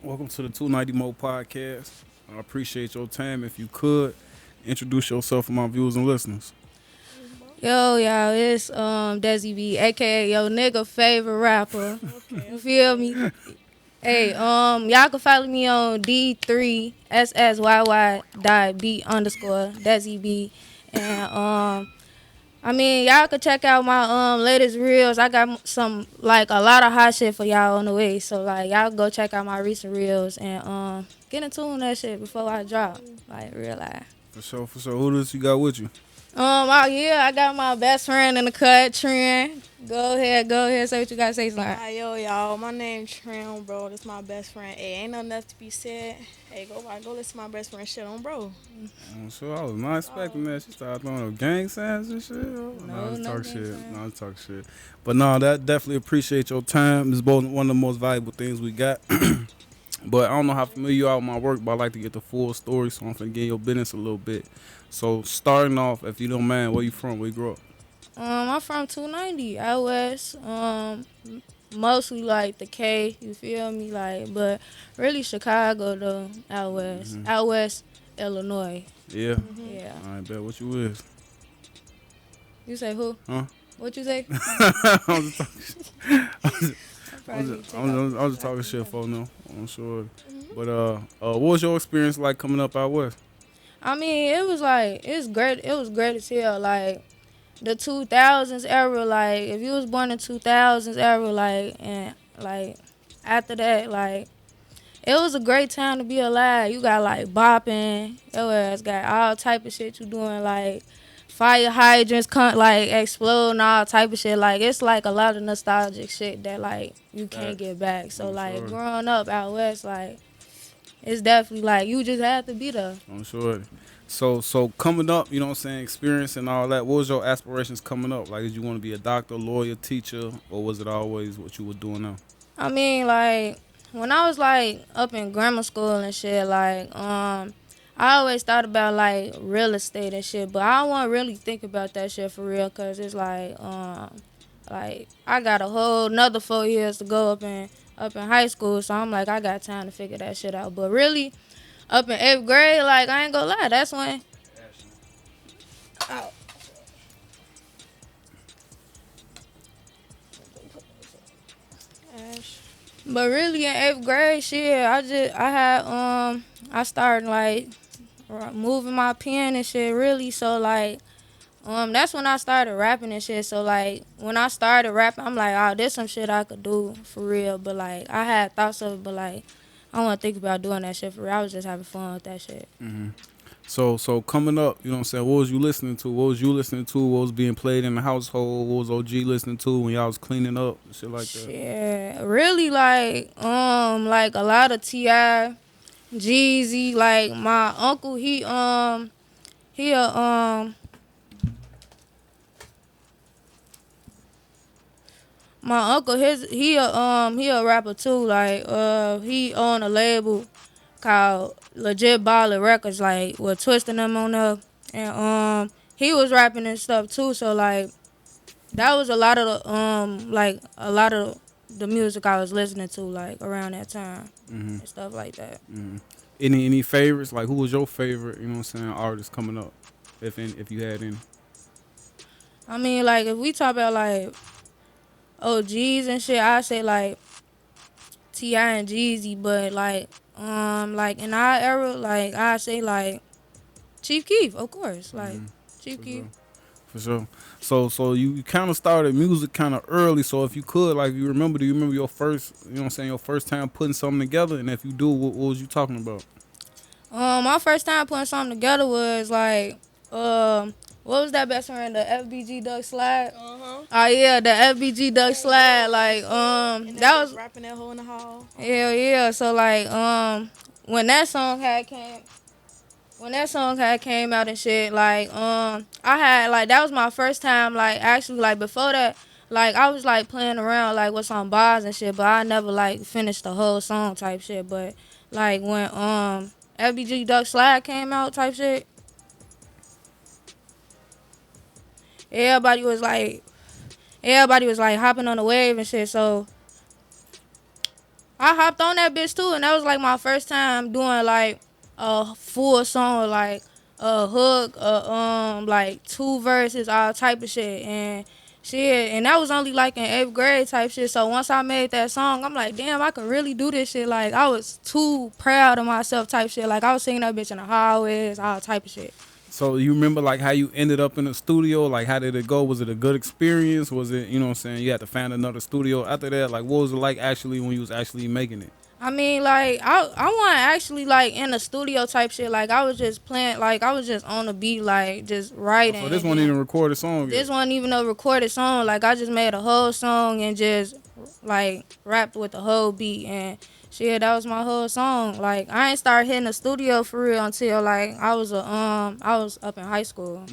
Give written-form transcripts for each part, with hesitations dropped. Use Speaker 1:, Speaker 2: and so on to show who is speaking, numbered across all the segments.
Speaker 1: Welcome to the 290 Mo podcast. I appreciate your time. If you could, introduce yourself for my viewers and listeners.
Speaker 2: Yo, y'all, it's Dessyy B, aka yo nigga favorite rapper.
Speaker 3: Okay,
Speaker 2: You feel me? Hey, y'all can follow me on D3SSYY.B_ Dessyy B. And y'all can check out my latest reels. I got some like a lot of hot shit for y'all on the way. So like y'all go check out my recent reels and get in tune with that shit before I drop. Like real life.
Speaker 1: For sure, for sure. Who this you got with you?
Speaker 2: Out here, I got my best friend in the cut, Trent. Go ahead, say what you gotta say, Slime.
Speaker 3: Hi, yo, y'all. My name Trim, bro. This my best friend. Hey, ain't nothing else to be said. Hey, go listen to my best friend shit on, bro.
Speaker 1: I was not expecting that. She started throwing up gang signs and shit.
Speaker 2: No,
Speaker 1: Let's
Speaker 2: no
Speaker 1: talk
Speaker 2: gang
Speaker 1: shit.
Speaker 2: signs.
Speaker 1: No, let's talk shit. But no, that definitely appreciate your time. It's both one of the most valuable things we got. But I don't know how familiar you are with my work, but I like to get the full story, so I'm finna get in your business a little bit. So starting off, if you don't mind, where you from? Where you grew up?
Speaker 2: I'm from 290 out west. Mostly like the K, you feel me? Like, but really Chicago though, out west.
Speaker 1: Mm-hmm.
Speaker 2: Out west, Illinois.
Speaker 1: Yeah.
Speaker 2: Yeah.
Speaker 1: I bet what you is.
Speaker 2: You say who?
Speaker 1: Huh?
Speaker 2: What you say?
Speaker 1: I was just talking shit.
Speaker 2: I
Speaker 1: I was
Speaker 2: probably
Speaker 1: just,
Speaker 2: take
Speaker 1: I was, I
Speaker 2: off
Speaker 1: was, I was
Speaker 2: the
Speaker 1: just talking
Speaker 2: glasses.
Speaker 1: shit for no. I'm sure.
Speaker 3: Mhm.
Speaker 1: But what was your experience like coming up out west?
Speaker 2: It was like it's great. It was great as hell. Like the 2000s era. Like if you was born in 2000s era, like and like after that, like it was a great time to be alive. You got like bopping. Your ass got all type of shit you doing like fire hydrants, like exploding, all type of shit. Like it's like a lot of nostalgic shit that like you can't
Speaker 1: Facts.
Speaker 2: get back. So
Speaker 1: I'm
Speaker 2: like
Speaker 1: sure.
Speaker 2: growing up out west, like it's definitely like you just had to be there.
Speaker 1: I'm sure. So coming up, you know what I'm saying, experience and all that. What was your aspirations coming up? Like, did you want to be a doctor, lawyer, teacher, or was it always what you were doing now?
Speaker 2: Like when I was like up in grammar school and shit, like I always thought about like real estate and shit, but I don't want to really think about that shit for real, cause it's like I got a whole another 4 years to go up in high school, so I'm like I got time to figure that shit out. But really, up in 8th grade, like I ain't gonna lie, that's when. Oh,
Speaker 3: Ash.
Speaker 2: but really in 8th grade, shit, I started like moving my pen and shit really. So like that's when I started rapping and shit. So like when I started rapping, I'm like, oh, there's some shit I could do for real. But like I had thoughts of it, but like I don't want to think about doing that shit for real. I was just having fun with that shit.
Speaker 1: hmm So coming up, you know what I'm saying, what was you listening to? What was you listening to? What was being played in the household? What was OG listening to when y'all was cleaning up? Shit like that.
Speaker 2: Shit, really like a lot of Ti, Jeezy. Like my uncle, he my uncle, he a rapper too. Like he on a label called Legit Baller Records, like with twisting them on there, and he was rapping and stuff too. So like that was a lot of the music I was listening to like around that time
Speaker 1: hmm
Speaker 2: and stuff like that.
Speaker 1: hmm Any favorites? Like, who was your favorite? You know what I'm saying, artist coming up, if you had any.
Speaker 2: Like if we talk about like OGs and shit, I say like Ti and Jeezy, but like in our era, like I say like Chief Keef, of course, like
Speaker 1: hmm
Speaker 2: Chief
Speaker 1: For
Speaker 2: Keef.
Speaker 1: sure. For sure. So you kind of started music kind of early. So if you could, like, do you remember your first, you know what I'm saying, your first time putting something together? And if you do, what was you talking about?
Speaker 2: My first time putting something together was like, what was that best friend? The FBG Duck Slide.
Speaker 3: Uh huh.
Speaker 2: Oh yeah, the FBG Duck Slide. Like,
Speaker 3: And that
Speaker 2: that
Speaker 3: bitch
Speaker 2: was
Speaker 3: rapping that hole in the hall.
Speaker 2: hell yeah. So like, when that song had came out and shit, like, I had like that was my first time like actually like before that. Like I was like playing around like with some bars and shit, but I never like finished the whole song type shit. But like when LBG Duck Slide came out type shit, everybody was like everybody was like hopping on the wave and shit. So I hopped on that bitch too, and that was like my first time doing like a full song, like a hook, like two verses, all type of shit, and shit. And that was only like in 8th grade type shit. So once I made that song, I'm like, damn, I can really do this shit. Like I was too proud of myself type shit. Like I was singing that bitch in the hallways, all type of shit.
Speaker 1: So you remember like how you ended up in the studio? Like how did it go? Was it a good experience? Was it, you know what I'm saying, you had to find another studio after that? Like what was it like actually when you was actually making it?
Speaker 2: I mean, like I wasn't actually like in the studio type shit. Like I was just playing, like I was just on the beat, like just
Speaker 1: Oh,
Speaker 2: writing.
Speaker 1: so this
Speaker 2: And
Speaker 1: wasn't
Speaker 2: then
Speaker 1: even a recorded song yet.
Speaker 2: this wasn't even a recorded song. Like I just made a whole song and just like rapped with the whole beat and shit. That was my whole song. Like I ain't started hitting the studio for real until like I was up in high school.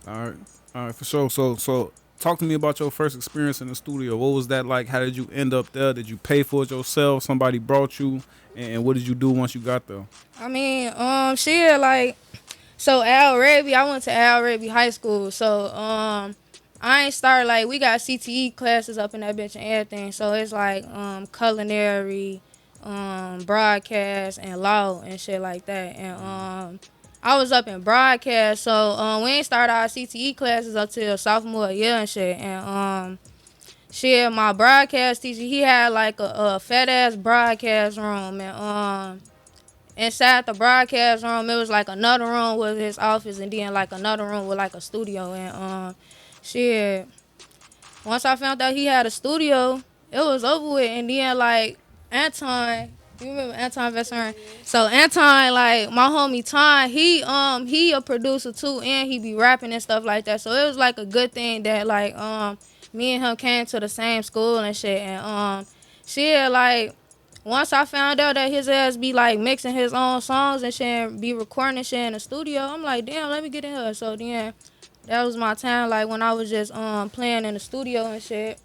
Speaker 1: All right. All right, for sure. So talk to me about your first experience in the studio. What was that like? How did you end up there? Did you pay for it yourself? Somebody brought you? And what did you do once you got there?
Speaker 2: I mean, shit, like so Al Raby, I went to Al Raby High School. So I ain't started like we got CTE classes up in that bitch and everything. So it's like culinary, broadcast and law and shit like that. And I was up in broadcast, so we ain't started our CTE classes up till sophomore year and shit. And shit, my broadcast teacher, he had like a fat ass broadcast room, and inside the broadcast room, it was like another room with his office, and then like another room with like a studio. And shit, once I found out he had a studio, it was over with. And then like Anton, you remember Anton Vesserin? So Anton, like my homie Ton, he a producer too, and he be rapping and stuff like that. So it was like a good thing that like me and him came to the same school and shit. And shit, like once I found out that his ass be like mixing his own songs and shit and be recording and shit in the studio, I'm like, damn, let me get in here. So then that was my time, like when I was just playing in the studio and shit.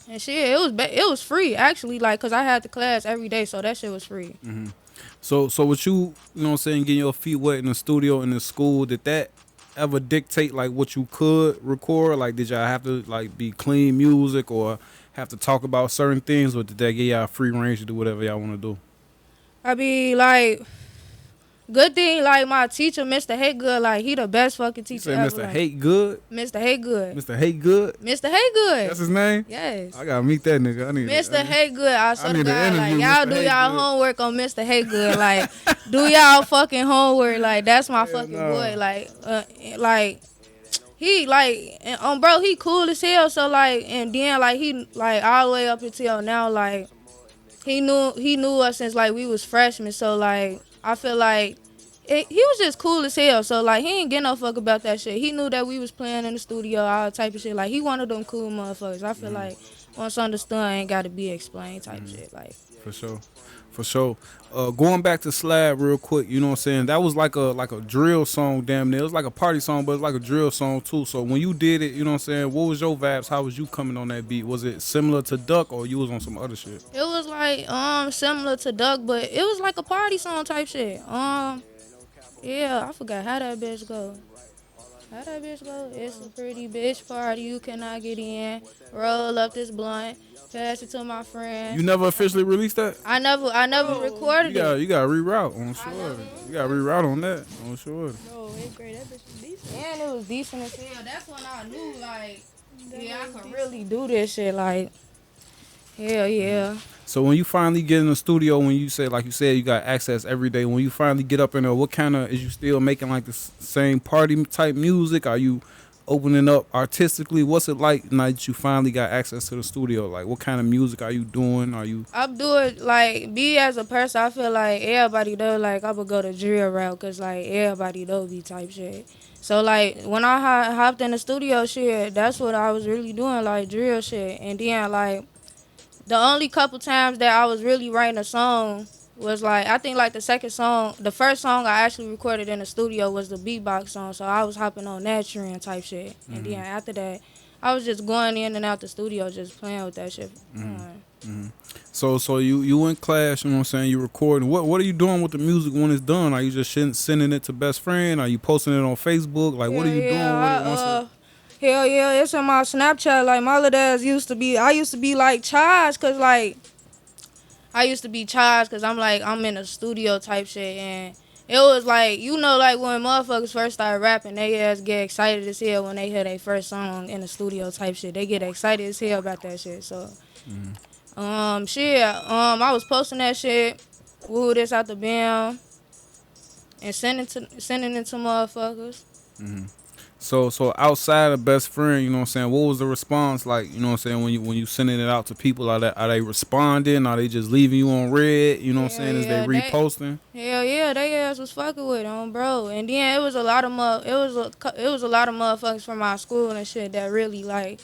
Speaker 2: And shit, it was free actually, like cause I had the class every day, so that shit was free.
Speaker 1: So with you know what I'm saying, getting your feet wet in the studio in the school, did that ever dictate like what you could record? Like did y'all have to like be clean music or have to talk about certain things, or did that give y'all free range to do whatever y'all want to do?
Speaker 2: I be like, good thing like my teacher, Mr. Haygood, like he the best fucking
Speaker 1: You
Speaker 2: teacher
Speaker 1: say
Speaker 2: ever.
Speaker 1: Mr.
Speaker 2: Like,
Speaker 1: Hate Good?
Speaker 2: Mr. Haygood.
Speaker 1: Mr. Hate Good?
Speaker 2: Mr. Haygood.
Speaker 1: That's his name?
Speaker 2: Yes.
Speaker 1: I gotta meet that nigga. I need
Speaker 2: Mr. Haygood, I swear to
Speaker 1: need to
Speaker 2: God, like
Speaker 1: interview
Speaker 2: y'all
Speaker 1: Mr.
Speaker 2: do y'all
Speaker 1: Haygood.
Speaker 2: homework on Mr. Haygood, like do y'all fucking homework, like that's my fucking
Speaker 1: no.
Speaker 2: boy, like he like and, bro, he cool as hell. So like, and then like he like all the way up until now, like he knew us since like we was freshmen. So like I feel like he was just cool as hell. So like he ain't get no fuck about that shit. He knew that we was playing in the studio, all type of shit. Like he one of them cool motherfuckers. I feel like once understood ain't gotta be explained type shit. Like
Speaker 1: For sure. For sure. Going back to Slab real quick, you know what I'm saying? That was like a drill song, damn near. It was like a party song, but it's like a drill song too. So when you did it, you know what I'm saying, what was your vibes? How was you coming on that beat? Was it similar to Duck or you was on some other shit?
Speaker 2: it was like similar to Duck, but it was like a party song type shit. Yeah, I forgot how that bitch go. How that bitch go? It's a pretty bitch party, you cannot get in. Roll up this blunt, pass it to my friend.
Speaker 1: You never officially released that?
Speaker 2: I never recorded it.
Speaker 1: You gotta reroute on sure. You gotta reroute on that on sure.
Speaker 3: No, 8th grade, that bitch was decent.
Speaker 2: And it was decent as hell. That's when I knew, like, yeah, I could really do this shit. Like, hell yeah.
Speaker 1: So when you finally get in the studio, when you say, like you said, you got access every day. When you finally get up in there, what kind of, is you still making like the same party type music? Are you opening up artistically? What's it like now that you finally got access to the studio? Like what kind of music are you doing? Are you?
Speaker 2: I'm doing, like, me as a person, I feel like everybody though, like, I would go the drill route because, like, everybody though be type shit. So, like, when I hopped in the studio shit, that's what I was really doing, like, drill shit. And then, like, the only couple times that I was really writing a song was like, I think like the first song I actually recorded in the studio was the beatbox song. So I was hopping on that trend type shit. And then after that, I was just going in and out the studio just playing with that shit.
Speaker 1: So you in class, you know what I'm saying, you recording. What are you doing with the music when it's done? Are you just sending it to best friend? Are you posting it on Facebook? Like what are you doing with it once
Speaker 2: Hell yeah, it's in my Snapchat. Like my little ass I used to be like charged, cause like I used to be charged because I'm in a studio type shit, and it was like, like when motherfuckers first start rapping, they ass get excited as hell when they hear their first song in the studio type shit. They get excited as hell about that shit. So shit, I was posting that shit, woo this out the bam, and sending it to motherfuckers.
Speaker 1: So outside of best friend, you know what I'm saying, what was the response like, you know what I'm saying, when you sending it out to people, are they responding? Are they just leaving you on red? You know what I'm
Speaker 2: Hell
Speaker 1: saying? Is they
Speaker 2: yeah,
Speaker 1: reposting?
Speaker 2: hell yeah, they ass was fucking with it, bro. And then it was a lot of it was a lot of motherfuckers from our school and shit that really like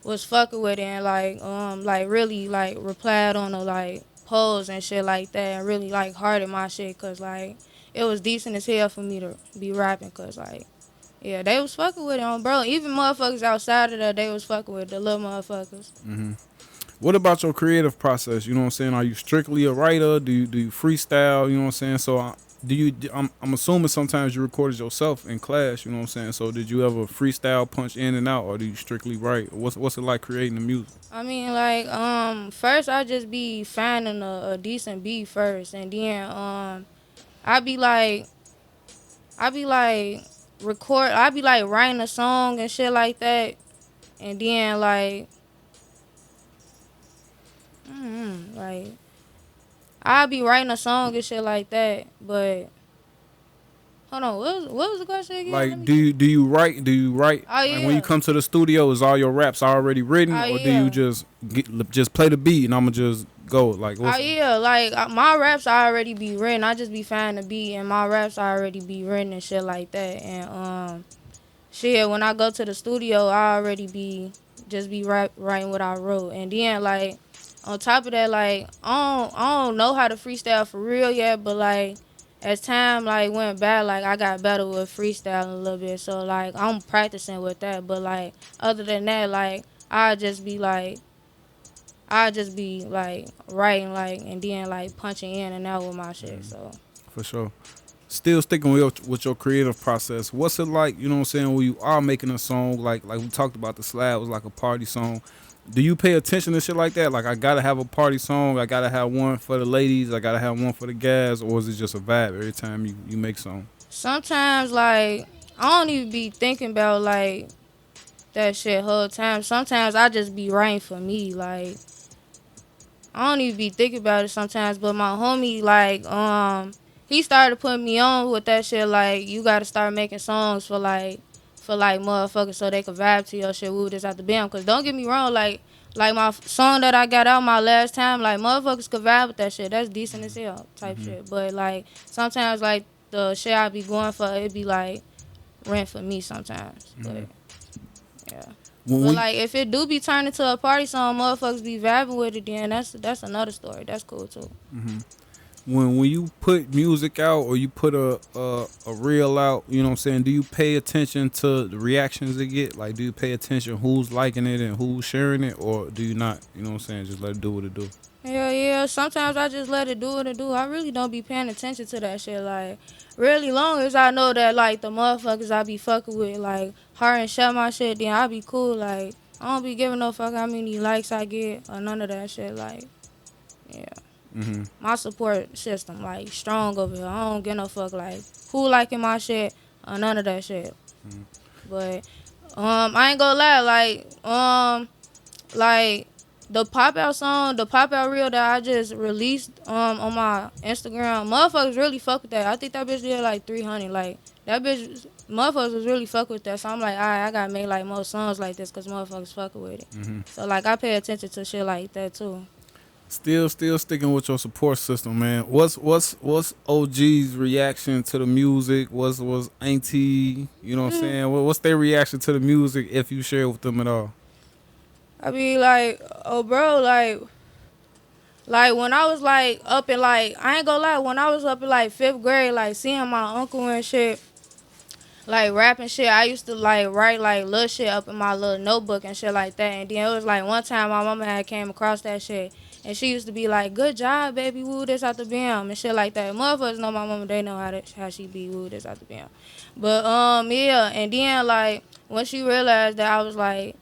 Speaker 2: was fucking with it, and like really like replied on the like polls and shit like that, and really like hearted my shit, cause like it was decent as hell for me to be rapping, cause like yeah, they was fucking with it, bro. Even motherfuckers outside of that, they was fucking with the little motherfuckers.
Speaker 1: What about your creative process? You know what I'm saying? Are you strictly a writer? Do you freestyle? You know what I'm saying? So do you? I'm assuming sometimes you recorded yourself in class. You know what I'm saying? So did you ever freestyle, punch in and out, or do you strictly write? What's it like creating the music?
Speaker 2: I mean, like, first I just be finding a decent beat first, and then I be like, I be like I be like writing a song and shit like that, and then like I be writing a song and shit like that. But hold on, what was the question again? Let
Speaker 1: Like,
Speaker 2: me
Speaker 1: do
Speaker 2: get.
Speaker 1: you do you write? Do you write?
Speaker 2: Oh
Speaker 1: Like when you
Speaker 2: yeah,
Speaker 1: come to the studio, is all your raps already written,
Speaker 2: oh
Speaker 1: or do you
Speaker 2: yeah.
Speaker 1: just play the beat and I'ma just go? Like
Speaker 2: Oh
Speaker 1: what's
Speaker 2: yeah, like my raps already be written. I just be finding the beat, and my raps already be written and shit like that. And shit, when I go to the studio, I already be just be writing what I wrote, and then like on top of that, like I don't know how to freestyle for real yet, but like as time like went by, like I got better with freestyling a little bit. So like I'm practicing with that, but like other than that, like I just be like writing like and then like punching in and out with my shit. So
Speaker 1: for sure? Still sticking with your creative process. What's it like? You know what I'm saying? When you are making a song, like we talked about, the slab was like a party song. Do you pay attention to shit like that? Like I gotta have a party song. I gotta have one for the ladies. I gotta have one for the guys, or is it just a vibe every time you make song?
Speaker 2: sometimes like I don't even be thinking about like that shit whole time. Sometimes I just be writing for me. Like I don't even be thinking about it sometimes. But my homie he started putting me on with that shit. Like you gotta start making songs for like motherfuckers so they can vibe to your shit. Woo this out the bam. Cause don't get me wrong, like my song that I got out my last time, like motherfuckers could vibe with that shit. That's decent as hell type shit. But like sometimes like the shit I be going for, it be like rent for me sometimes. But yeah.
Speaker 1: When
Speaker 2: But
Speaker 1: we
Speaker 2: like if it do be turned into a party song, motherfuckers be vibing with it, then that's another story. That's cool too.
Speaker 1: when you put music out or you put a reel out, you know what I'm saying, do you pay attention to the reactions it get? Like do you pay attention who's liking it and who's sharing it, or do you not? You know what I'm saying, just let it do what it do?
Speaker 2: Hell yeah. Sometimes I just let it do what it do. I really don't be paying attention to that shit. Like really long as I know that like the motherfuckers I be fucking with like hard and share my shit, then I be cool. Like I don't be giving no fuck how many likes I get or none of that shit. Like yeah. My support system like strong over here. I don't give no fuck like who liking my shit or none of that shit. But I ain't gonna lie, like the pop out song, the pop out reel that I just released on my Instagram, motherfuckers really fuck with that. I think that bitch did like 300. Like that bitch, motherfuckers was really fuck with that. So I'm like, alright, I gotta make like more songs like this because motherfuckers fucking with it. So like I pay attention to shit like that too.
Speaker 1: Still sticking with your support system, man. What's OG's reaction to the music? Was Auntie, you know what I'm saying? What's their reaction to the music if you share with them at all?
Speaker 2: I be like, oh bro, like when I was like up in like I ain't gonna lie, when I was up in like 5th grade, like seeing my uncle and shit, like rapping shit, I used to like write like little shit up in my little notebook and shit like that. And then it was like one time my mama had came across that shit, and she used to be like, "Good job, baby, woo this out the bam," and shit like that. Motherfuckers know my mama, they know how she be woo this out the bam. But yeah, and then like when she realized that I was like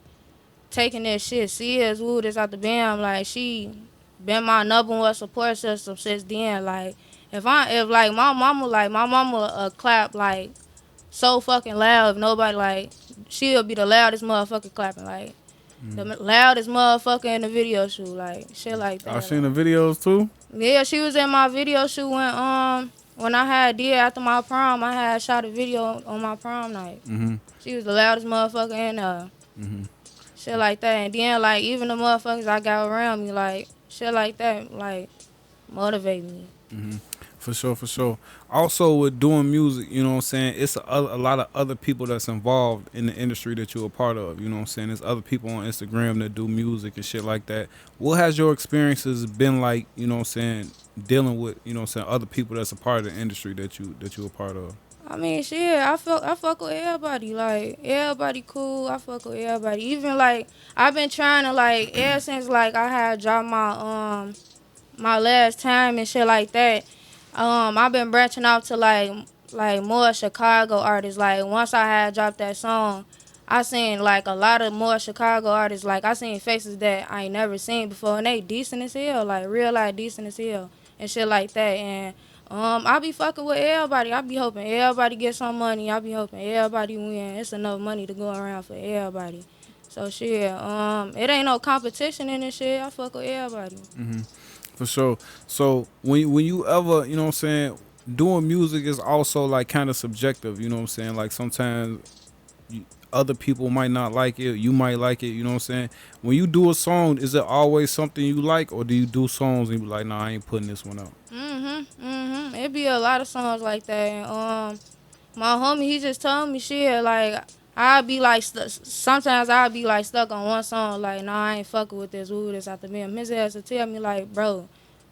Speaker 2: taking that shit serious, woo this out the bam, like been my number one support system since then. Like if like my mama clap like so fucking loud. If nobody like she'll be the loudest motherfucker clapping like the loudest motherfucker in the video shoot like shit like
Speaker 1: I
Speaker 2: that
Speaker 1: seen the
Speaker 2: like.
Speaker 1: videos too.
Speaker 2: Yeah, she was in my video shoot when I had did after my prom. I had shot a video on my prom night.
Speaker 1: Mhm.
Speaker 2: She was the loudest motherfucker in
Speaker 1: Mhm.
Speaker 2: shit like that. And then like even the motherfuckers I got around me like shit like that like motivate me.
Speaker 1: Mhm. For sure, for sure. Also, with doing music, you know what I'm saying, it's a lot of other people that's involved in the industry that you're a part of. You know what I'm saying? There's other people on Instagram that do music and shit like that. What has your experiences been like, you know what I'm saying, dealing with, you know what I'm saying, other people that's a part of the industry that you a part of?
Speaker 2: I mean, shit, I fuck with everybody. Like, everybody cool. I fuck with everybody. Even, like, I've been trying to, like, ever since, like, I had dropped my last time and shit like that. I've been branching out to, like more Chicago artists. Like, once I had dropped that song, I seen, like, a lot of more Chicago artists. Like, I seen faces that I ain't never seen before, and they decent as hell. Like, real life decent as hell and shit like that. And I be fucking with everybody. I be hoping everybody get some money. I be hoping everybody win. It's enough money to go around for everybody. So shit, it ain't no competition in this shit. I fuck with everybody.
Speaker 1: Hmm. For sure. So when you ever, you know what I'm saying, doing music is also like kind of subjective. You know what I'm saying? Like sometimes other people might not like it, you might like it, you know what I'm saying? When you do a song, is it always something you like, or do you do songs and you be like, nah, I ain't putting this one out?
Speaker 2: It be a lot of songs like that. And, my homie, he just told me shit. Like I be like, sometimes I be like stuck on one song. Like, nah, I ain't fucking with this. Ooh, this after me. And his ass to tell me like, bro,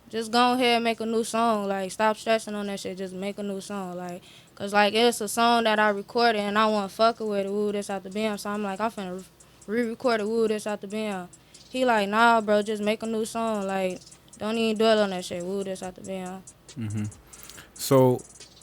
Speaker 2: just go ahead and make a new song. Like, stop stressing on that shit. Just make a new song. Like, cause like it's a song that I recorded and I want fucking with it. Ooh, this out the bam. So I'm like, I'm finna re-record it. Ooh, this out the bam. He like, nah, bro, just make a new song. Like, don't even dwell on that shit. Ooh, this out the bam.
Speaker 1: Hmm. So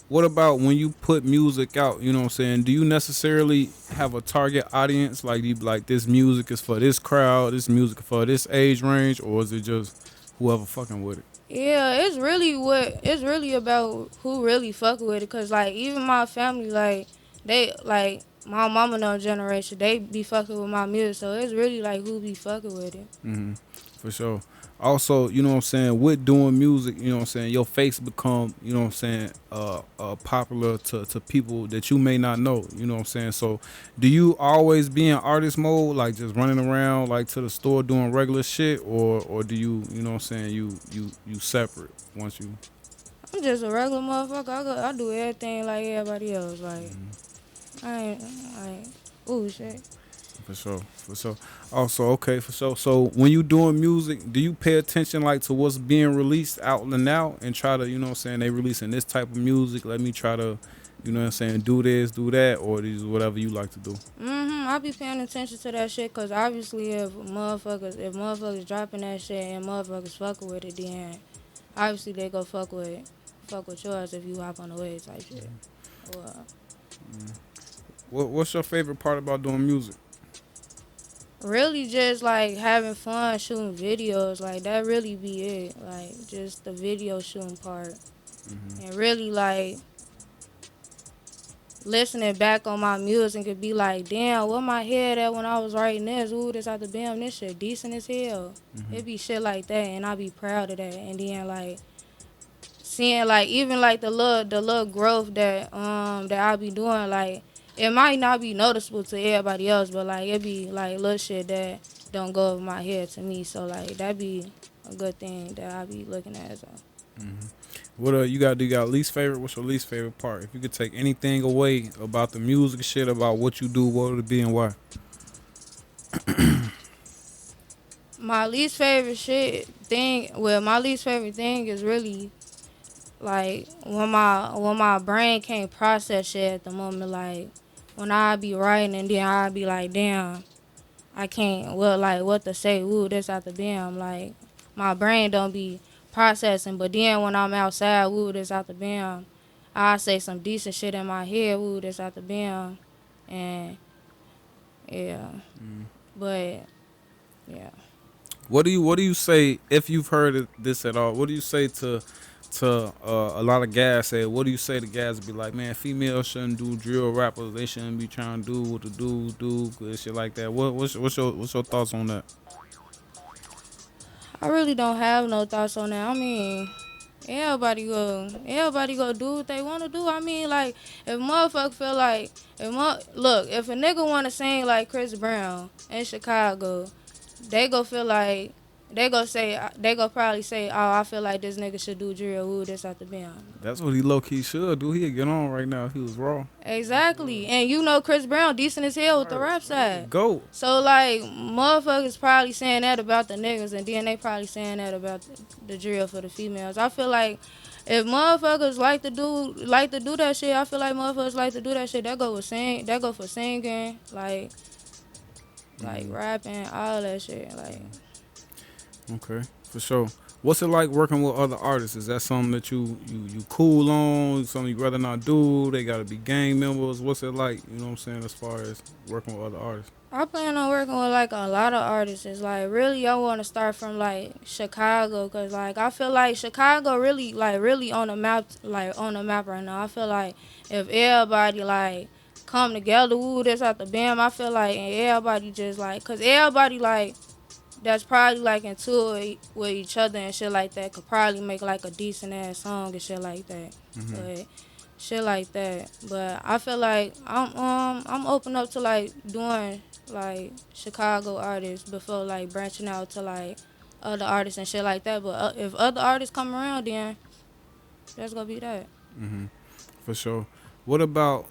Speaker 1: what about when you put music out, you know what I'm saying? Do you necessarily have a target audience? Like, you like this music is for this crowd, this music for this age range, or is it just whoever fucking with it?
Speaker 2: Yeah, it's really about who really fuck with it. Cause like even my family, like they like my mama no generation, they be fucking with my music. So it's really like who be fucking with it.
Speaker 1: Hmm. For sure. Also, you know what I'm saying, with doing music, you know what I'm saying, your face become, you know what I'm saying, popular to people that you may not know, you know what I'm saying? So do you always be in artist mode, like just running around like to the store doing regular shit, or do you know what I'm saying, you separate once you.
Speaker 2: I'm just a regular motherfucker. I do everything like everybody else. Like I ain't like ooh shit.
Speaker 1: For sure, for sure. Also, okay, for sure. So when you doing music, do you pay attention like to what's being released out and now and try to, you know what I'm saying, they releasing this type of music, let me try to, you know what I'm saying, do this, do that, or is whatever you like to do?
Speaker 2: I be paying attention to that shit. Cause obviously if motherfuckers dropping that shit and motherfuckers fucking with it, then obviously they go fuck with yours if you hop on the wave type shit. Or
Speaker 1: What's your favorite part about doing music?
Speaker 2: really just like having fun shooting videos, like that really be it. Like just the video shooting part. And really like listening back on my music could be like, damn, what my head at when I was writing this? Ooh, this out the bam, this shit decent as hell. It be shit like that and I be proud of that. And then like seeing like even like the little growth that I be doing, like it might not be noticeable to everybody else, but like it be like little shit that don't go over my head to me. So like that be a good thing that I be looking at. So
Speaker 1: What you got least favorite? What's your least favorite part? If you could take anything away about the music shit, about what you do, what would it be and why?
Speaker 2: my least favorite shit thing, well, my least favorite thing is really like when my brain can't process shit at the moment. Like when I be writing and then I be like, damn, I can't like what to say. Ooh, this out the bam. Like my brain don't be processing. But then when I'm outside, ooh, this out the bam. I say some decent shit in my head. Ooh, this out the bam. And yeah, but yeah.
Speaker 1: What do you say if you've heard this at all? What do you say to a lot of guys say? What do you say to guys be like, man, females shouldn't do drill rappers. They shouldn't be trying to do what the dudes do, good shit like that. What's your thoughts on that?
Speaker 2: I really don't have no thoughts on that. I mean, everybody go do what they want to do. I mean, like, if motherfucker feel like, look, if a nigga want to sing like Chris Brown in Chicago, they go feel like, they go probably say, oh, I feel like this nigga should do drill, woo, this at the band.
Speaker 1: That's what he low key should do. He'd get on right now if he was raw.
Speaker 2: Exactly. And you know Chris Brown decent as hell with the
Speaker 1: Right.
Speaker 2: rap side.
Speaker 1: Go.
Speaker 2: So, like, motherfuckers probably saying that about the niggas, and then they probably saying that about the drill for the females. I feel like if motherfuckers like to do that shit, I feel like motherfuckers like to do that shit. That go for singing, like
Speaker 1: Hmm.
Speaker 2: rapping, all that shit. Like,
Speaker 1: Okay, for sure. What's it like working with other artists? Is that something that you cool on? Something you rather not do? They gotta be gang members. What's it like? You know what I'm saying? As far as working with other artists.
Speaker 2: I plan on working with like a lot of artists. It's like really, I want to start from like Chicago, cause like I feel like Chicago really on the map, right now. I feel like if everybody like come together, woo, this at the bam. I feel like and everybody just like, cause everybody like that's probably like into it with each other and shit like that could probably make like a decent ass song and shit like that.
Speaker 1: Hmm.
Speaker 2: But shit like that. But I feel like I'm open up to like doing like Chicago artists before like branching out to like other artists and shit like that. But if other artists come around, then that's gonna be that.
Speaker 1: Hmm. For sure. What about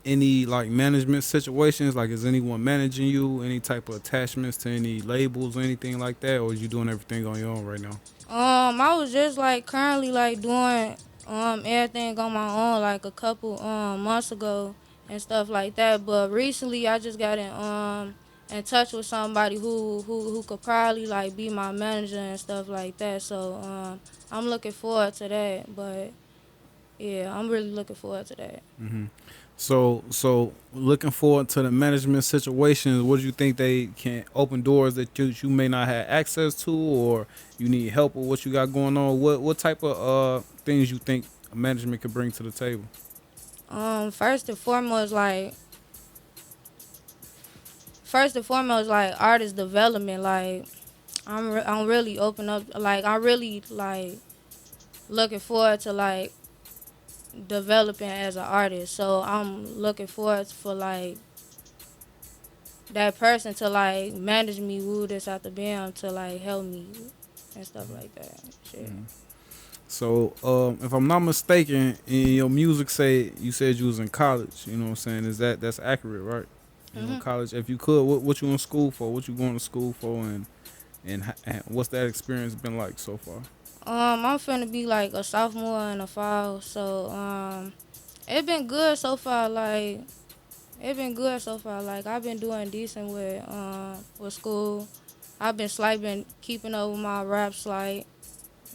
Speaker 1: any like management situations? Like, is anyone managing you? Any type of attachments to any labels or anything like that, or is you doing everything on your own right now?
Speaker 2: I was just like currently like doing everything on my own like a couple months ago and stuff like that. But recently I just got in touch with somebody who could probably like be my manager and stuff like that. So I'm looking forward to that. But yeah, I'm really looking forward to that.
Speaker 1: Hmm. So looking forward to the management situations. What do you think they can open doors that you may not have access to, or you need help with what you got going on? What type of things you think management could bring to the table?
Speaker 2: First and foremost, like artist development. Like I'm really open up. Like I'm really like looking forward to like developing as an artist. So I'm looking forward for like that person to like manage me, woo this out the band to like help me and stuff like that. Shit.
Speaker 1: Mhm. So, if I'm not mistaken, in your music, say you said you was in college. You know what I'm saying? That's accurate, right? You know,
Speaker 2: Mhm.
Speaker 1: college. If you could, what you in school for? What you going to school for? And what's that experience been like so far?
Speaker 2: I'm finna be like a sophomore in the fall, so it been good so far. Like it been good so far. Like I've been doing decent with school. I've been keeping up with my rap slide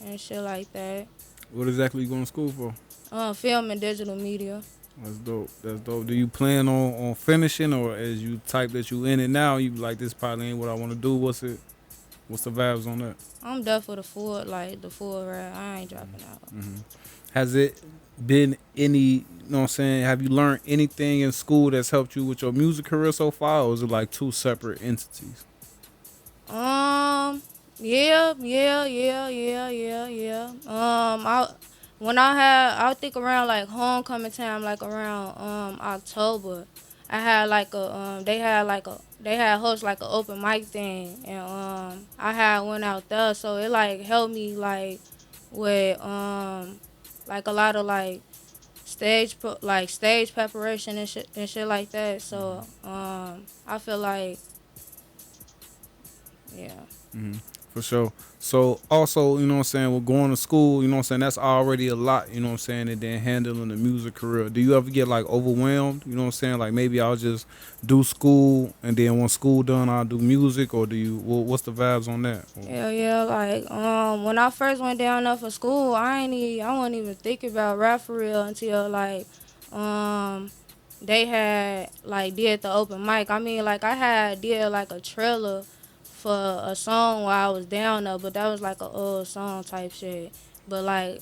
Speaker 2: and shit like that.
Speaker 1: What exactly you going to school for?
Speaker 2: Film and digital media.
Speaker 1: That's dope. That's dope. Do you plan on finishing, or as you type that you in it now, you like this probably ain't what I want to do? What's it? What's the vibes on that?
Speaker 2: I'm done for the full rap. I ain't dropping out.
Speaker 1: Hmm. Has it been any? You know what I'm saying? Have you learned anything in school that's helped you with your music career so far, or is it like two separate entities?
Speaker 2: Yeah. I think around like homecoming time, like around October, I had like they had host like a open mic thing, and I had went out there, so it like helped me like with like a lot of like stage preparation and shit like that. So I feel like yeah.
Speaker 1: Hmm. For sure. So also, you know what I'm saying, with going to school, you know what I'm saying, that's already a lot, you know what I'm saying, and then handling the music career. Do you ever get like overwhelmed? You know what I'm saying? Like maybe I'll just do school and then when school done I'll do music, or do you what's the vibes on that?
Speaker 2: Hell yeah, like when I first went down there for school, I wasn't even thinking about rap for real until like um they had like did the open mic. I mean like I had did like a trailer for a song while I was down there, but that was like a old song type shit. But like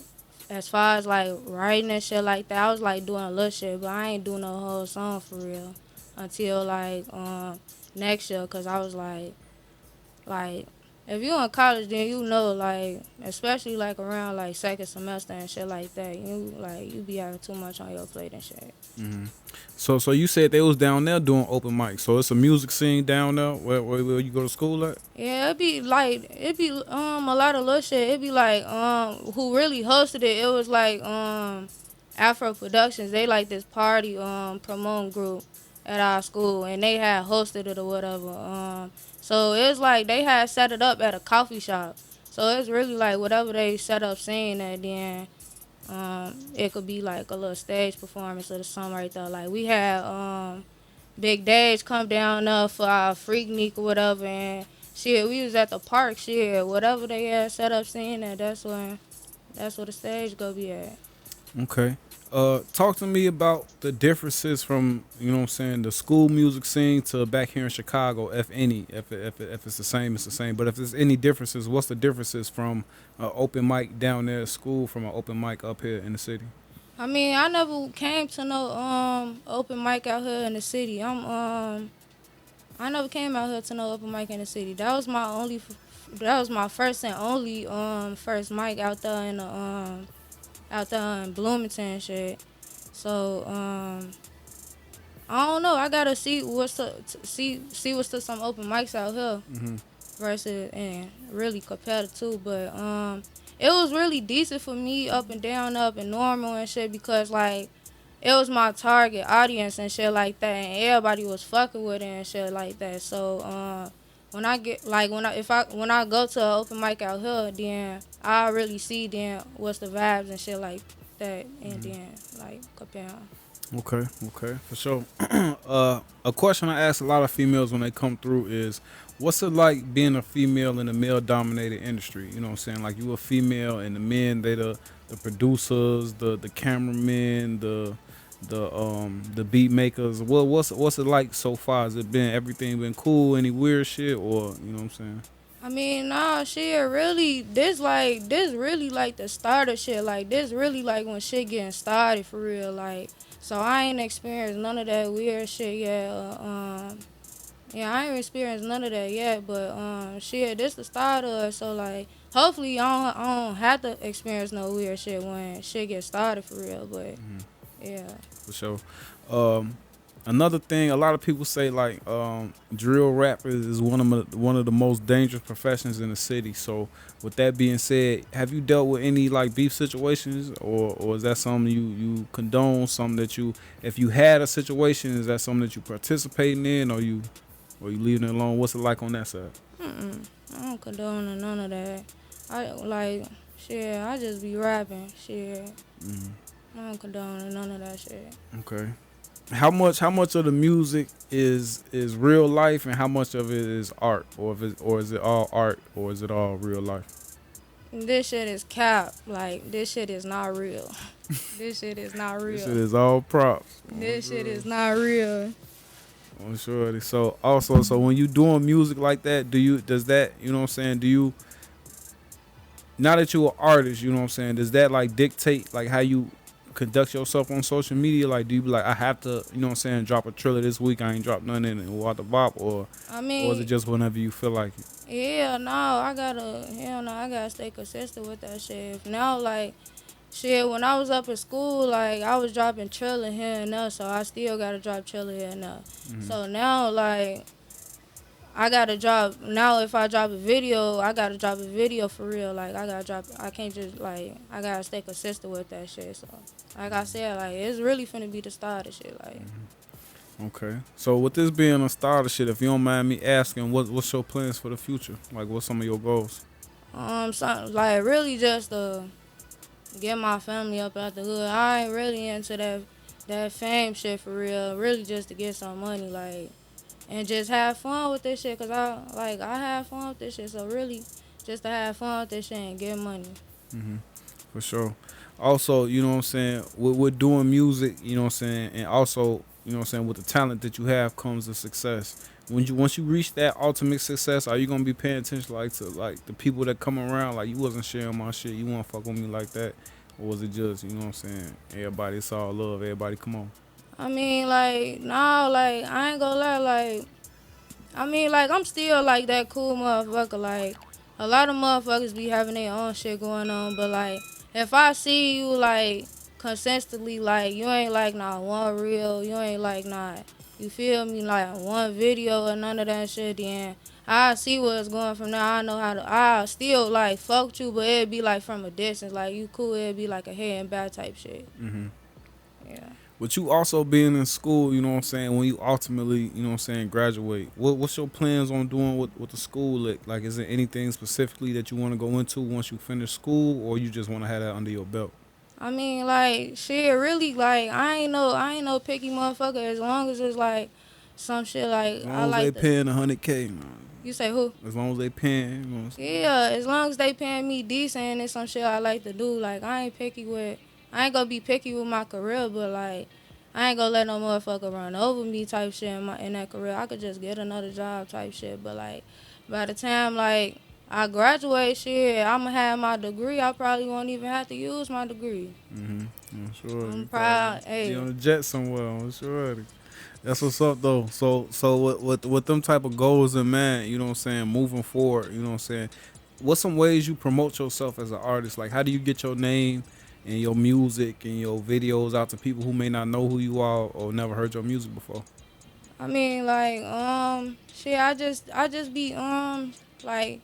Speaker 2: as far as like writing and shit like that, I was like doing a little shit, but I ain't doing no whole song for real until like next year, cause I was like if you in college, then you know, like especially like around like second semester and shit like that, you be having too much on your plate and shit.
Speaker 1: Hmm. So you said they was down there doing open mics. So it's a music scene down there where you go to school at?
Speaker 2: Yeah, it be a lot of little shit. It be like who really hosted it. It was like Afro Productions. They like this party promoting group at our school, and they had hosted it or whatever. So it's like they had set it up at a coffee shop. So it's really like whatever they set up saying that, then it could be like a little stage performance or something right there. Like we had Big Days come down for our Freaknik or whatever, and shit, we was at the park, shit, whatever they had set up seeing that, that's where the stage go be at.
Speaker 1: Okay. Talk to me about the differences from, you know what I'm saying, the school music scene to back here in Chicago, if any. If it's the same, it's the same. But if there's any differences, what's the differences from an open mic down there at school from an open mic up here in the city?
Speaker 2: I mean, I never came to no open mic out here in the city. I never came out here to no open mic in the city. That was my first and only first mic out there in Bloomington and shit. So I don't know. I gotta see what's to some open mics out here
Speaker 1: Hmm.
Speaker 2: versus and really compare the two. But it was really decent for me up and down, up and normal and shit, because like it was my target audience and shit like that, and everybody was fucking with it and shit like that. So when I get like when I go to an open mic out here, then I really see then what's the vibes and shit like that, and then like compare 'em.
Speaker 1: Okay, for sure. A question I ask a lot of females when they come through is, what's it like being a female in a male-dominated industry? You know what I'm saying? Like you a female, and the men they the producers, the cameramen, the beat makers. Well, what's it like so far? Has it been everything been cool? Any weird shit, or you know what I'm saying?
Speaker 2: I mean, nah, shit, really, this really like the start of shit. Like, this really like when shit getting started for real. Like, so I ain't experienced none of that weird shit yet. Yeah, I ain't experienced none of that yet. But, shit, this the start of it. So, like, hopefully I don't have to experience no weird shit when shit get started for real. But, yeah.
Speaker 1: For sure. Um, Another thing, a lot of people say like drill rap is one of the most dangerous professions in the city. So, with that being said, have you dealt with any like beef situations, or is that something you condone? Something that you, if you had a situation, is that something that you participating in, or you leaving it alone? What's it like on that side?
Speaker 2: Mm-mm. I don't condone none of that. I like shit. I just be rapping shit.
Speaker 1: Mm,
Speaker 2: I don't condone none of that shit.
Speaker 1: okay. How much of the music is real life, and how much of it is art, or is it all art, or is it all real life?
Speaker 2: This shit is cap. Like, this shit is not real. This shit is not
Speaker 1: This shit
Speaker 2: real.
Speaker 1: is all props.
Speaker 2: This shit is not real.
Speaker 1: I'm sure. So also, so when you doing music like that, does that, you know what I'm saying? Do you, now that you're an artist, you know what I'm saying? Does that like dictate like how you conduct yourself on social media? Like, do you be like, I have to, you know what I'm saying, drop a trailer this week? I ain't dropped none in and walk the bop,
Speaker 2: I
Speaker 1: or is it
Speaker 2: mean,
Speaker 1: just whenever you feel like it?
Speaker 2: yeah, no, I gotta stay consistent with that shit. If now, like, shit, when I was up at school, like, I was dropping trailer here and there, so I still gotta drop trailer here and there.
Speaker 1: Mm-hmm.
Speaker 2: So now, like, I gotta drop now. If I drop a video, I gotta drop a video for real. Like I gotta drop. I can't just like I gotta stay consistent with that shit. So like I said, like it's really finna be the start of shit. Like
Speaker 1: Okay. So with this being a starter shit, if you don't mind me asking, what's your plans for the future? Like, what's some of your goals?
Speaker 2: so, like really just to get my family up out the hood. I ain't really into that fame shit for real. Really just to get some money, like, and just have fun with this shit. Cause I have fun with this shit. So really, just to have fun with this shit and get money.
Speaker 1: Hmm. For sure. Also, you know what I'm saying, with doing music, you know what I'm saying, and also, you know what I'm saying, with the talent that you have comes the success. when you once you reach that ultimate success, are you gonna be paying attention like to like the people that come around? Like you wasn't sharing my shit, you wanna fuck with me like that, or was it just you know what I'm saying? Everybody, it's all love. Everybody, come on.
Speaker 2: I mean, like, no, like, I ain't gonna lie, like, I mean, like, I'm still, like, that cool motherfucker. Like, a lot of motherfuckers be having their own shit going on, but, like, if I see you, like, consistently, like, you ain't, like, not one reel, you ain't, like, not, you feel me, like, one video or none of that shit, then I see where it's going from there. I know how to, I still, like, fuck with you, but it'd be, like, from a distance. Like, you cool, it'd be, like, a head and back type shit.
Speaker 1: Hmm.
Speaker 2: Yeah.
Speaker 1: With you also being in school, you know what I'm saying, when you ultimately, you know what I'm saying, graduate, what's your plans on doing with the school? Like, is there anything specifically that you want to go into once you finish school, or you just want to have that under your belt?
Speaker 2: I mean, like, shit, really, like, I ain't no picky motherfucker. As long as it's like some shit,
Speaker 1: As
Speaker 2: like, I
Speaker 1: long as they
Speaker 2: like the.
Speaker 1: paying 100K,
Speaker 2: You say who?
Speaker 1: as long as they paying, you know what I'm saying.
Speaker 2: Yeah, as long as they paying me decent and it's some shit I like to do. Like, I ain't picky with. I ain't gonna be picky with my career, but like, I ain't gonna let no motherfucker run over me type shit in that career. I could just get another job type shit. But like, by the time like I graduate, shit, I'ma have my degree. I probably won't even have to use my degree.
Speaker 1: Mm-hmm. I'm sure
Speaker 2: I'm
Speaker 1: you probably
Speaker 2: proud.
Speaker 1: be
Speaker 2: Hey.
Speaker 1: on a jet somewhere. I'm sure. That's what's up though. So with them type of goals in mind, you know what I'm saying, moving forward, you know what I'm saying. What's some ways you promote yourself as an artist? Like how do you get your name and your music and your videos out to people who may not know who you are or never heard your music before?
Speaker 2: I mean, like, shit, I just be, like,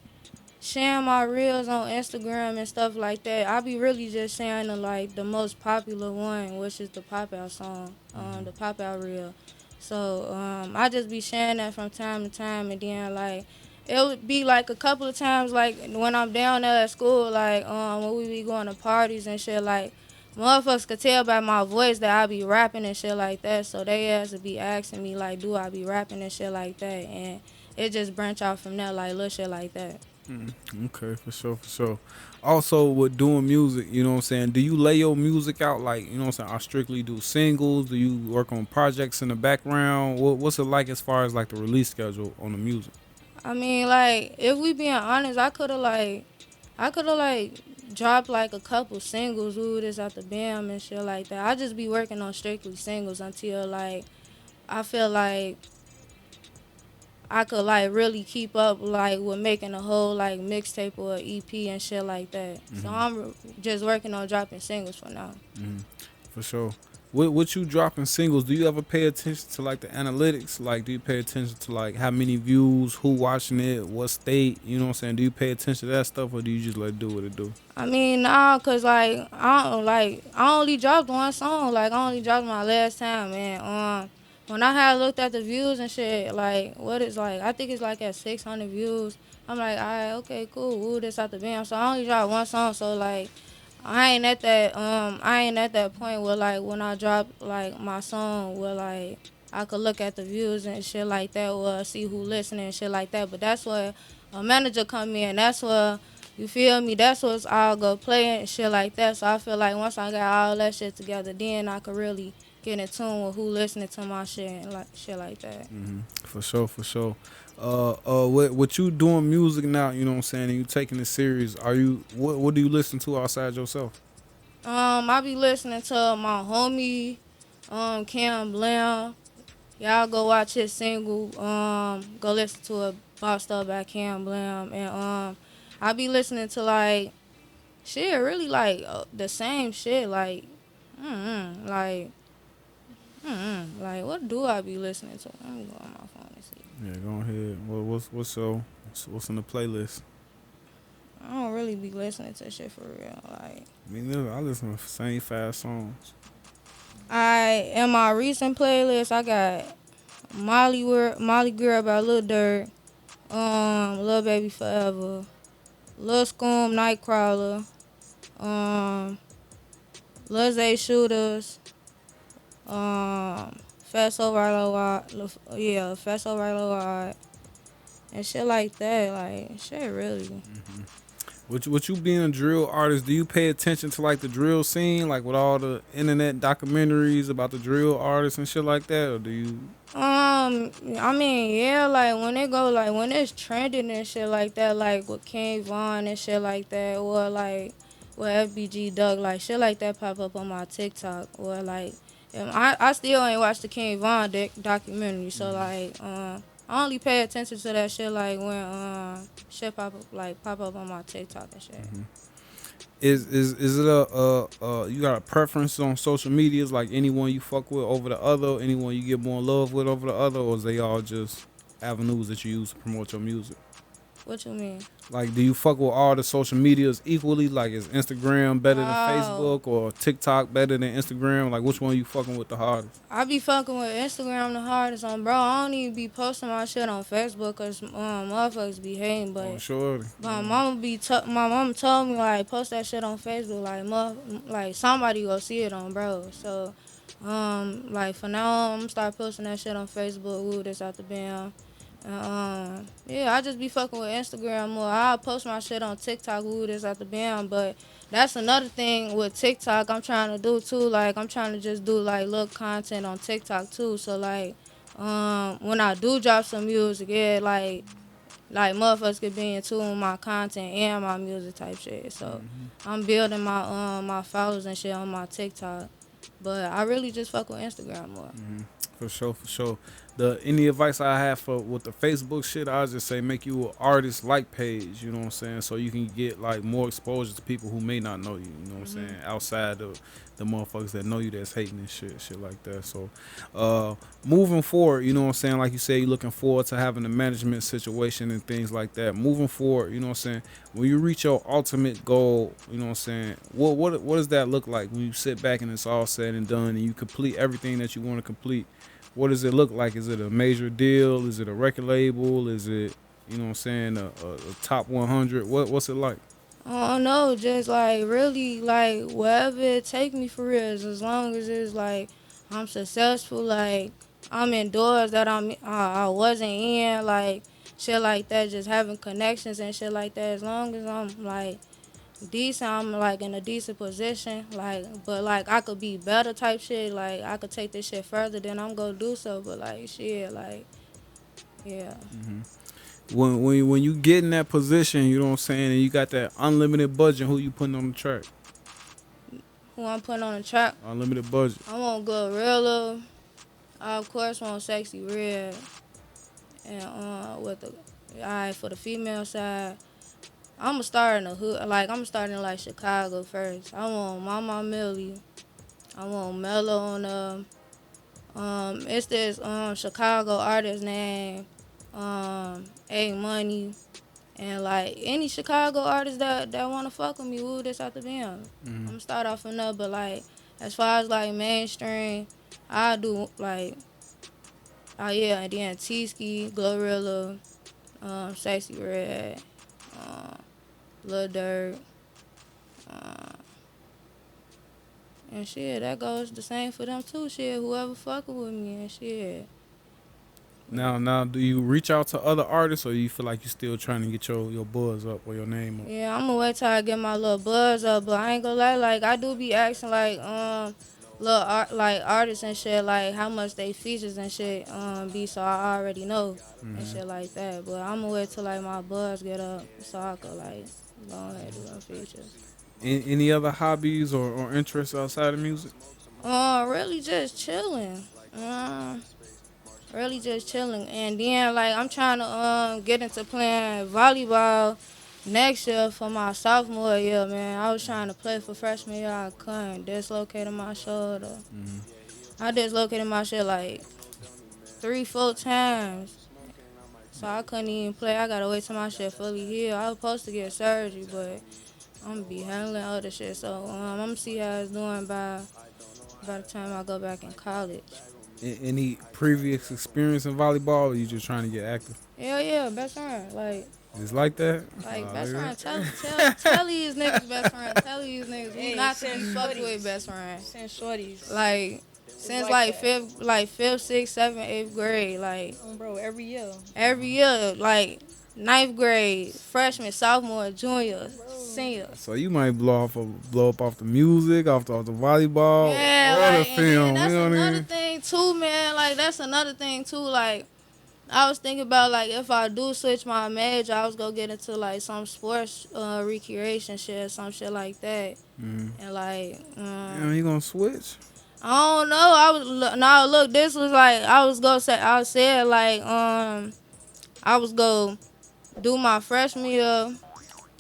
Speaker 2: sharing my reels on Instagram and stuff like that. I be really just sharing like the most popular one, which is the pop out song, the pop out reel. So, I just be sharing that from time to time, and then like, it would be like a couple of times, like when I'm down there at school, like, when we be going to parties and shit, like. Motherfuckers could tell by my voice that I be rapping and shit like that, so they has to be asking me like, do I be rapping and shit like that, and it just branch out from there like little shit like that.
Speaker 1: Mm, okay, for sure, for sure. Also, with doing music, you know what I'm saying, do you lay your music out like, you know what I'm saying, I strictly do singles? Do you work on projects in the background? What's it like as far as like the release schedule on the music?
Speaker 2: I mean, like, if we being honest, I could have like dropped like a couple singles. We were just at the BAM and shit like that. I just be working on strictly singles until like I feel like I could like really keep up like with making a whole like mixtape or a EP and shit like that. So
Speaker 1: Hmm.
Speaker 2: I'm just working on dropping singles for now.
Speaker 1: Hmm. For sure. With you dropping singles, do you ever pay attention to like the analytics? Like, do you pay attention to like how many views, who watching it, what state? You know what I'm saying? Do you pay attention to that stuff, or do you just let it do what it do?
Speaker 2: I mean, nah, cause I only dropped one song. Like I only dropped my last time, man. When I had looked at the views and shit, like what is like, I think it's like at 600 views. I'm like, alright, okay, cool. Ooh, this out the band. So I only dropped one song. So like, I ain't at that point where like when I drop like my song where like I could look at the views and shit like that or see who listening and shit like that. But that's where a manager come in. That's where you feel me? That's what's all go play and shit like that. So I feel like once I got all that shit together, then I could really get in tune with who listening to my shit and like shit like that.
Speaker 1: Hmm. For sure, for sure. What you doing music now? You know what I'm saying? And you taking it serious? Are you? What do you listen to outside yourself?
Speaker 2: I be listening to my homie, Cam Blam. Y'all go watch his single. Go listen to it, Bossed Up by Cam Blam, and I be listening to like shit, really like the same shit, like, like, like what do I be listening to? Let me go on my phone and see.
Speaker 1: Yeah, go ahead. What's on the playlist?
Speaker 2: I don't really be listening to shit for real. Like,
Speaker 1: I mean, I listen to the same 5 songs.
Speaker 2: I in my recent playlist, I got Molly Girl by Lil Durk, Lil Baby Forever, Lil Scum Nightcrawler, um, Lil Zay Shooters, Fatso Right Low Wide, yeah, Fatso Right Low Wide, and shit like that. Like shit, really.
Speaker 1: Hmm. With you being a drill artist, do you pay attention to like the drill scene, like with all the internet documentaries about the drill artists and shit like that, or do you?
Speaker 2: I mean, yeah, like when it go, like when it's trending and shit like that, like with King Von and shit like that, or like with FBG Duck, like shit like that pop up on my TikTok, or like, I still ain't watched the King Von documentary, so like, I only pay attention to that shit like when shit pop up on my TikTok and shit.
Speaker 1: Is it you got a preference on social medias, like anyone you fuck with over the other, anyone you get more love with over the other, or is they all just avenues that you use to promote your music?
Speaker 2: What you mean?
Speaker 1: Like, do you fuck with all the social medias equally? Like, is Instagram better than
Speaker 2: Oh.
Speaker 1: Facebook or TikTok better than Instagram? Like, which one you fucking with the hardest?
Speaker 2: I be fucking with Instagram the hardest on, bro. I don't even be posting my shit on Facebook because motherfuckers be hating.
Speaker 1: Oh,
Speaker 2: But
Speaker 1: sure.
Speaker 2: my mama told me like post that shit on Facebook, like somebody go see it on, bro. So like for now on, I'm gonna start posting that shit on Facebook. Ooh, this out the band. Yeah, I just be fucking with Instagram more. I post my shit on TikTok. Ooh, this out the band, but that's another thing with TikTok I'm trying to do too. Like I'm trying to just do like little content on TikTok too. So like when I do drop some music, yeah, like motherfuckers could be in tune with my content and my music type shit. So I'm building my followers and shit on my TikTok. But I really just fuck with Instagram more.
Speaker 1: For sure, for sure. The any advice I have for with the Facebook shit, I just say make you an artist like page. You know what I'm saying? So you can get like more exposure to people who may not know you. You know what I'm saying? Outside of the motherfuckers that know you that's hating and shit like that. So, moving forward, you know what I'm saying? Like you say, you're looking forward to having a management situation and things like that. Moving forward, you know what I'm saying? When you reach your ultimate goal, you know what I'm saying? What does that look like when you sit back and it's all said and done and you complete everything that you want to complete? What does it look like? Is it a major deal? Is it a record label? Is it, you know what I'm saying, a top 100? What's it like?
Speaker 2: I don't know, just like really like wherever it take me for real, as long as it's like I'm successful, like I'm in doors that I wasn't in, like shit like that, just having connections and shit like that. As long as I'm like decent, I'm like in a decent position, like but like I could be better type shit, like I could take this shit further, then I'm gonna do so. But like shit, like yeah.
Speaker 1: When you get in that position, you know what I'm saying, and you got that unlimited budget, who you putting on the track?
Speaker 2: Who I'm putting on the track?
Speaker 1: Unlimited budget.
Speaker 2: I want Gorilla. I of course want Sexy Red. And with the alright for the female side, I'ma start in the hood. Like I'ma start in like Chicago first. I want Mama Millie. I want Mello on it's this Chicago artist named A Money. And like any Chicago artist that wanna fuck with me, woo, this out the band. I'ma start off from there, but like as far as like mainstream, I do like oh yeah, and then T-Ski, Glorilla, Sexy Red, um, Lil Durk, uh, and shit, that goes the same for them too. Shit, whoever fucking with me and shit.
Speaker 1: Now, do you reach out to other artists, or you feel like you still trying to get your buzz up or your name up?
Speaker 2: Yeah, I'ma wait till I get my little buzz up, but I ain't gonna lie, like I do be asking like like artists and shit, like how much they features and shit be, so I already know and shit like that. But I'ma wait till like my buzz get up so I could like go ahead and do them features.
Speaker 1: Any other hobbies or interests outside of music?
Speaker 2: Really just chilling. Really just chilling, and then like I'm trying to get into playing volleyball next year for my sophomore year, man. I was trying to play for freshman year, I couldn't. Dislocated my shoulder. I dislocated my shit like 3, 4 times. So I couldn't even play. I gotta wait till my shit fully healed. I was supposed to get surgery, but I'm gonna be handling other shit. So I'm gonna see how it's doing by the time I go back in college.
Speaker 1: Any previous experience in volleyball, or you just trying to get active?
Speaker 2: Hell yeah, best friend.
Speaker 1: It's like that?
Speaker 2: Like
Speaker 1: Aw,
Speaker 2: best
Speaker 1: nigga.
Speaker 2: friend. Tell these niggas best friend. Tell these niggas we
Speaker 3: Hey,
Speaker 2: not to be
Speaker 3: send
Speaker 2: fucked
Speaker 3: shorties.
Speaker 2: with best friend.
Speaker 3: Send shorties.
Speaker 2: Like since
Speaker 3: like that.
Speaker 2: fifth, 6th, 7th, 8th grade. Like
Speaker 3: Bro, every year.
Speaker 2: every year, like ninth grade, freshman, sophomore, junior,
Speaker 3: Bro.
Speaker 2: senior.
Speaker 1: So you might blow up off the music, off the volleyball,
Speaker 2: Yeah,
Speaker 1: or the
Speaker 2: like, and then
Speaker 1: film. You
Speaker 2: that's
Speaker 1: know what I
Speaker 2: another
Speaker 1: mean?
Speaker 2: thing too, man. Like, that's another thing too. Like, I was thinking about like if I do switch my major, I was gonna get into like some sports recreation shit, some shit like that,
Speaker 1: Mm-hmm.
Speaker 2: and like,
Speaker 1: Damn, you gonna switch?
Speaker 2: I don't know. I was no look. This was like I was gonna say. I said like I was gonna do my freshman year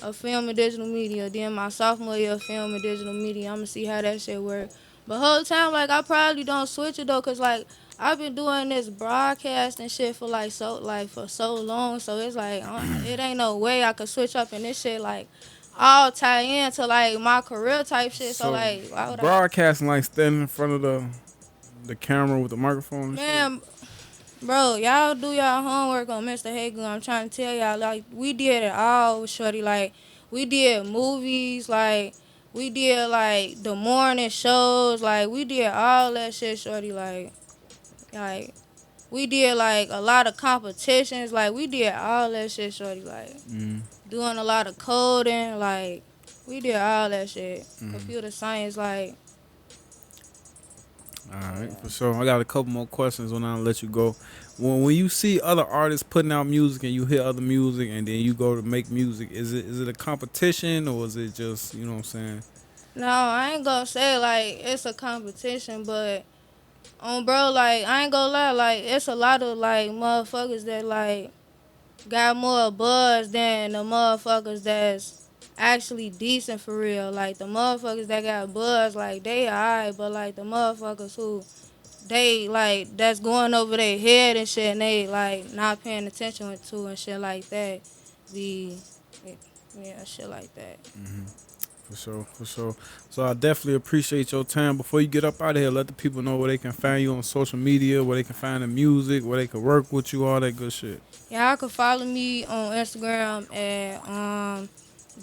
Speaker 2: of film and digital media. Then my sophomore year of film and digital media. I'm gonna see how that shit work. But whole time, like, I probably don't switch it though, cause like I've been doing this broadcast and shit for for so long. So it's like it ain't no way I could switch up and this shit like all tie into like my career type shit. So
Speaker 1: So
Speaker 2: like, why would I?
Speaker 1: broadcasting like standing in front of the camera with the microphone and shit.
Speaker 2: Man, bro, y'all do y'all homework on Mr. Hagen. I'm trying to tell y'all, like, we did it all, shorty. Like, we did movies, like, we did, like, the morning shows. Like, we did all that shit, shorty. Like, we did, like, a lot of competitions. Like, we did all that shit, shorty. Like,
Speaker 1: Mm-hmm.
Speaker 2: doing a lot of coding. Like, we did all that shit.
Speaker 1: Mm-hmm.
Speaker 2: Computer science, like,
Speaker 1: All right,
Speaker 2: yeah.
Speaker 1: for sure. I got a couple more questions when I let you go. When you see other artists putting out music and you hear other music and then you go to make music, is it a competition or is it just you know what I'm saying?
Speaker 2: No, I ain't gonna say, like, it's a competition, but bro, like I ain't gonna lie, like it's a lot of like motherfuckers that like got more buzz than the motherfuckers that's actually decent for real. Like the motherfuckers that got buzz, like they alright, but like the motherfuckers who they like that's going over their head and shit, and they like not paying attention to and shit like that, be yeah, shit like that.
Speaker 1: Mm-hmm. For sure, for sure. So I definitely appreciate your time. Before you get up out of here, let the people know where they can find you on social media, where they can find the music, where they can work with you, all that good shit.
Speaker 2: Y'all can follow me on Instagram at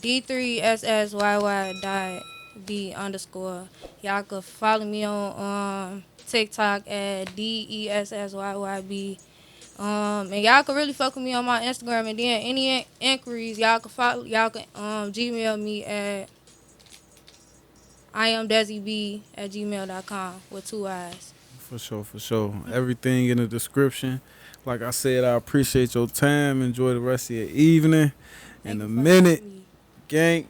Speaker 2: D3SSYY.B underscore. Y'all can follow me on TikTok at DESSYYB. And y'all can really fuck with me on my Instagram. And then any inquiries, y'all can Gmail me at IamDessyB@gmail.com with 2 eyes.
Speaker 1: For sure, for sure. Everything in the description. Like I said, I appreciate your time. Enjoy the rest of your evening.
Speaker 2: Thank
Speaker 1: In
Speaker 2: you
Speaker 1: a
Speaker 2: for
Speaker 1: minute,
Speaker 2: having me.
Speaker 1: gang.